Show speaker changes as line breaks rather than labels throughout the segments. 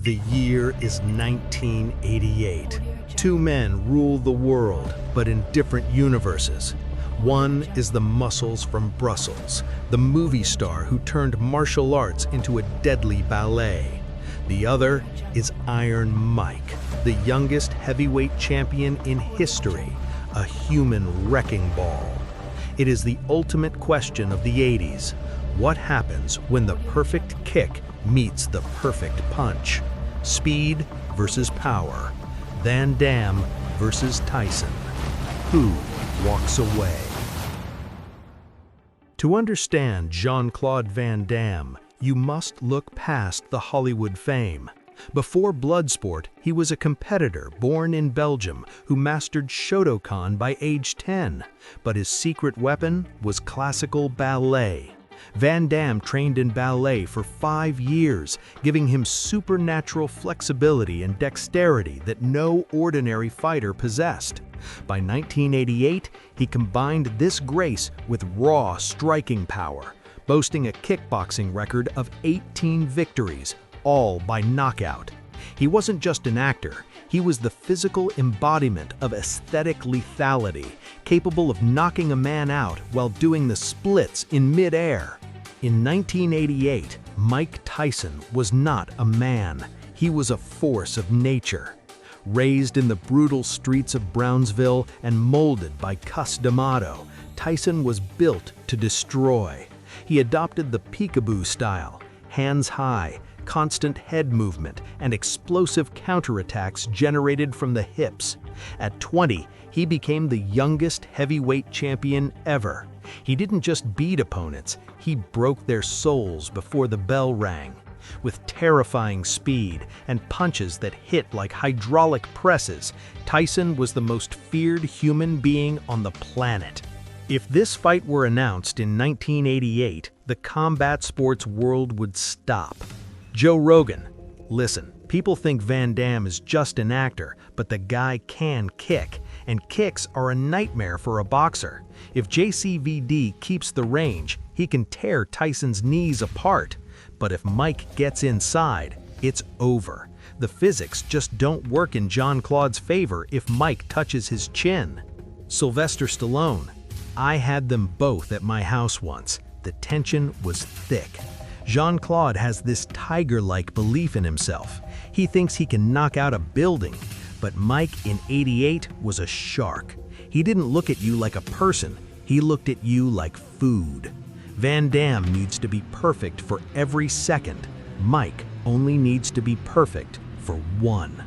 The year is 1988. Two men rule the world, but in different universes. One is the Muscles from Brussels, the movie star who turned martial arts into a deadly ballet. The other is Iron Mike, the youngest heavyweight champion in history, a human wrecking ball. It is the ultimate question of the 80s. What happens when the perfect kick meets the perfect punch? Speed versus power. Van Damme versus Tyson. Who walks away? To understand Jean-Claude Van Damme, you must look past the Hollywood fame. Before Bloodsport, he was a competitor born in Belgium who mastered Shotokan by age 10, but his secret weapon was classical ballet. Van Damme trained in ballet for 5 years, giving him supernatural flexibility and dexterity that no ordinary fighter possessed. By 1988, he combined this grace with raw striking power, boasting a kickboxing record of 18 victories, all by knockout. He wasn't just an actor, he was the physical embodiment of aesthetic lethality, capable of knocking a man out while doing the splits in mid-air. In 1988, Mike Tyson was not a man, he was a force of nature. Raised in the brutal streets of Brownsville and molded by Cus D'Amato, Tyson was built to destroy. He adopted the peekaboo style, hands high, constant head movement, and explosive counterattacks generated from the hips. At 20, he became the youngest heavyweight champion ever. He didn't just beat opponents, he broke their souls before the bell rang. With terrifying speed and punches that hit like hydraulic presses, Tyson was the most feared human being on the planet. If this fight were announced in 1988, the combat sports world would stop. Joe Rogan: listen, people think Van Damme is just an actor, but the guy can kick, and kicks are a nightmare for a boxer. If JCVD keeps the range, he can tear Tyson's knees apart. But if Mike gets inside, it's over. The physics just don't work in Jean-Claude's favor if Mike touches his chin. Sylvester Stallone: I had them both at my house once. The tension was thick. Jean-Claude has this tiger-like belief in himself. He thinks he can knock out a building. But Mike in '88 was a shark. He didn't look at you like a person, he looked at you like food. Van Damme needs to be perfect for every second. Mike only needs to be perfect for one.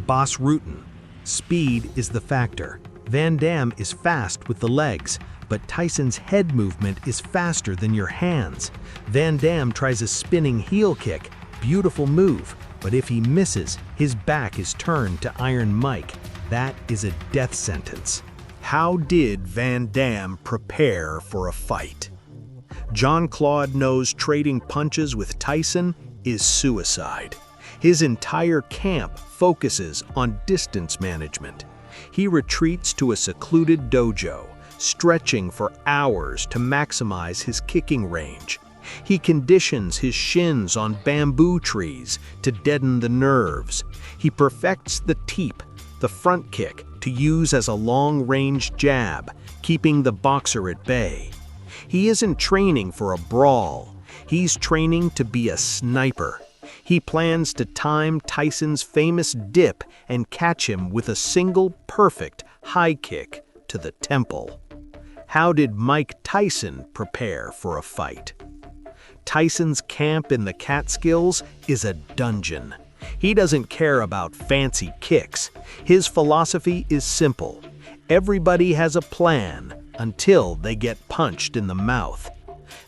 Bas Rutten: speed is the factor. Van Damme is fast with the legs, but Tyson's head movement is faster than your hands. Van Damme tries a spinning heel kick, beautiful move, but if he misses, his back is turned to Iron Mike. That is a death sentence. How did Van Damme prepare for a fight? Jean-Claude knows trading punches with Tyson is suicide. His entire camp focuses on distance management. He retreats to a secluded dojo, stretching for hours to maximize his kicking range. He conditions his shins on bamboo trees to deaden the nerves. He perfects the teep, the front kick, to use as a long-range jab, keeping the boxer at bay. He isn't training for a brawl. He's training to be a sniper. He plans to time Tyson's famous dip and catch him with a single perfect high kick to the temple. How did Mike Tyson prepare for a fight? Tyson's camp in the Catskills is a dungeon. He doesn't care about fancy kicks. His philosophy is simple. Everybody has a plan until they get punched in the mouth.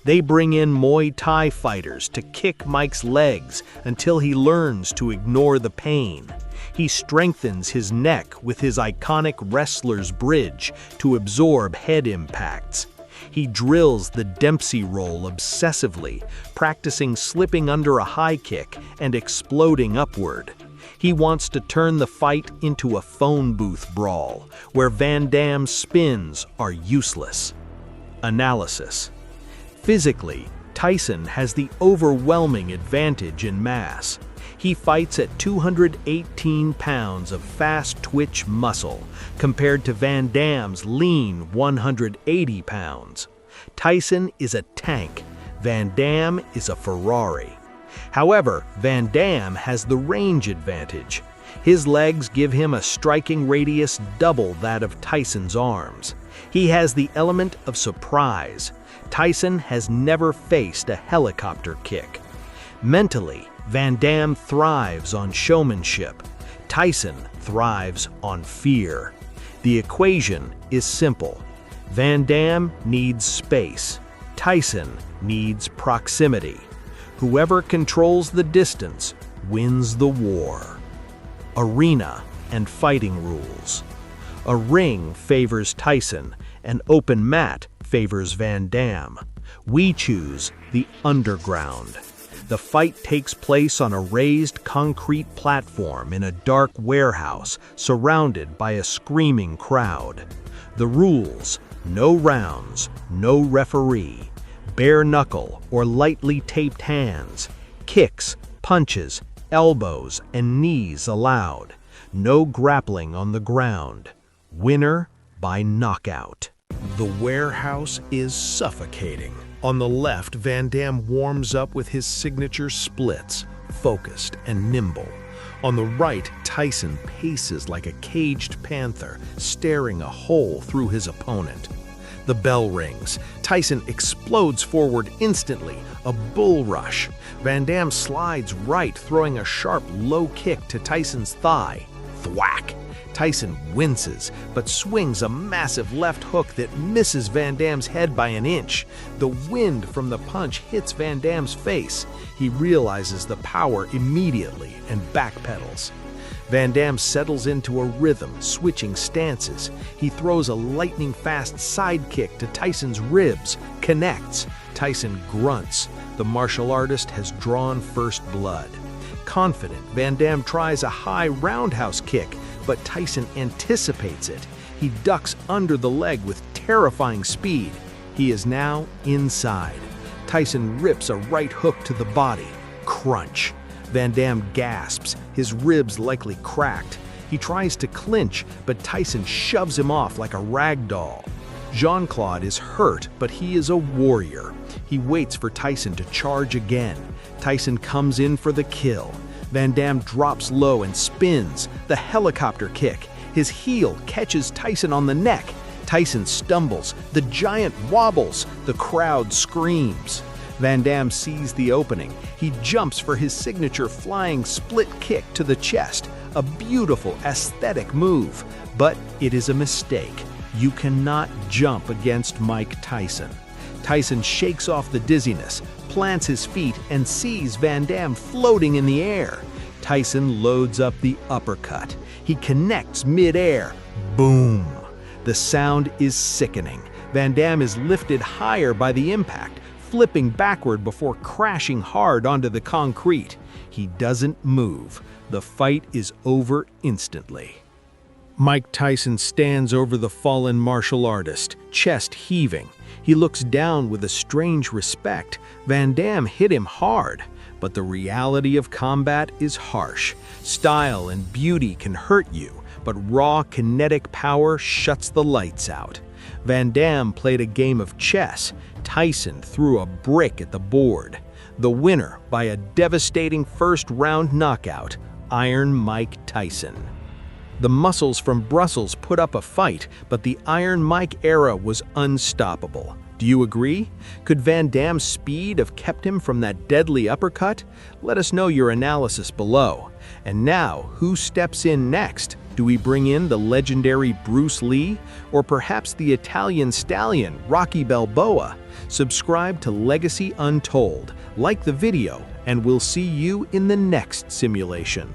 They bring in Muay Thai fighters to kick Mike's legs until he learns to ignore the pain. He strengthens his neck with his iconic wrestler's bridge to absorb head impacts. He drills the Dempsey roll obsessively, practicing slipping under a high kick and exploding upward. He wants to turn the fight into a phone booth brawl, where Van Damme's spins are useless. Analysis: physically, Tyson has the overwhelming advantage in mass. He fights at 218 pounds of fast-twitch muscle, compared to Van Damme's lean 180 pounds. Tyson is a tank. Van Damme is a Ferrari. However, Van Damme has the range advantage. His legs give him a striking radius double that of Tyson's arms. He has the element of surprise. Tyson has never faced a helicopter kick. Mentally, Van Damme thrives on showmanship. Tyson thrives on fear. The equation is simple. Van Damme needs space. Tyson needs proximity. Whoever controls the distance wins the war. Arena and fighting rules. A ring favors Tyson, an open mat favors Van Damme. We choose the underground. The fight takes place on a raised concrete platform in a dark warehouse surrounded by a screaming crowd. The rules: no rounds, no referee, bare knuckle or lightly taped hands, kicks, punches, elbows, and knees allowed. No grappling on the ground. Winner by knockout. The warehouse is suffocating. On the left, Van Damme warms up with his signature splits, focused and nimble. On the right, Tyson paces like a caged panther, staring a hole through his opponent. The bell rings. Tyson explodes forward instantly, a bull rush. Van Damme slides right, throwing a sharp low kick to Tyson's thigh. Thwack! Tyson winces, but swings a massive left hook that misses Van Damme's head by an inch. The wind from the punch hits Van Damme's face. He realizes the power immediately and backpedals. Van Damme settles into a rhythm, switching stances. He throws a lightning-fast side kick to Tyson's ribs, connects. Tyson grunts. The martial artist has drawn first blood. Confident, Van Damme tries a high roundhouse kick, but Tyson anticipates it. He ducks under the leg with terrifying speed. He is now inside. Tyson rips a right hook to the body. Crunch. Van Damme gasps, his ribs likely cracked. He tries to clinch, but Tyson shoves him off like a rag doll. Jean-Claude is hurt, but he is a warrior. He waits for Tyson to charge again. Tyson comes in for the kill. Van Damme drops low and spins, the helicopter kick. His heel catches Tyson on the neck. Tyson stumbles, the giant wobbles, the crowd screams. Van Damme sees the opening. He jumps for his signature flying split kick to the chest, a beautiful aesthetic move. But it is a mistake. You cannot jump against Mike Tyson. Tyson shakes off the dizziness, plants his feet, and sees Van Damme floating in the air. Tyson loads up the uppercut. He connects mid-air. Boom! The sound is sickening. Van Damme is lifted higher by the impact, flipping backward before crashing hard onto the concrete. He doesn't move. The fight is over instantly. Mike Tyson stands over the fallen martial artist, chest heaving. He looks down with a strange respect. Van Damme hit him hard, but the reality of combat is harsh. Style and beauty can hurt you, but raw kinetic power shuts the lights out. Van Damme played a game of chess. Tyson threw a brick at the board. The winner by a devastating first-round knockout, Iron Mike Tyson. The muscles from Brussels put up a fight, but the Iron Mike era was unstoppable. Do you agree? Could Van Damme's speed have kept him from that deadly uppercut? Let us know your analysis below. And now, who steps in next? Do we bring in the legendary Bruce Lee? Or perhaps the Italian stallion, Rocky Balboa? Subscribe to Legacy Untold, like the video, and we'll see you in the next simulation.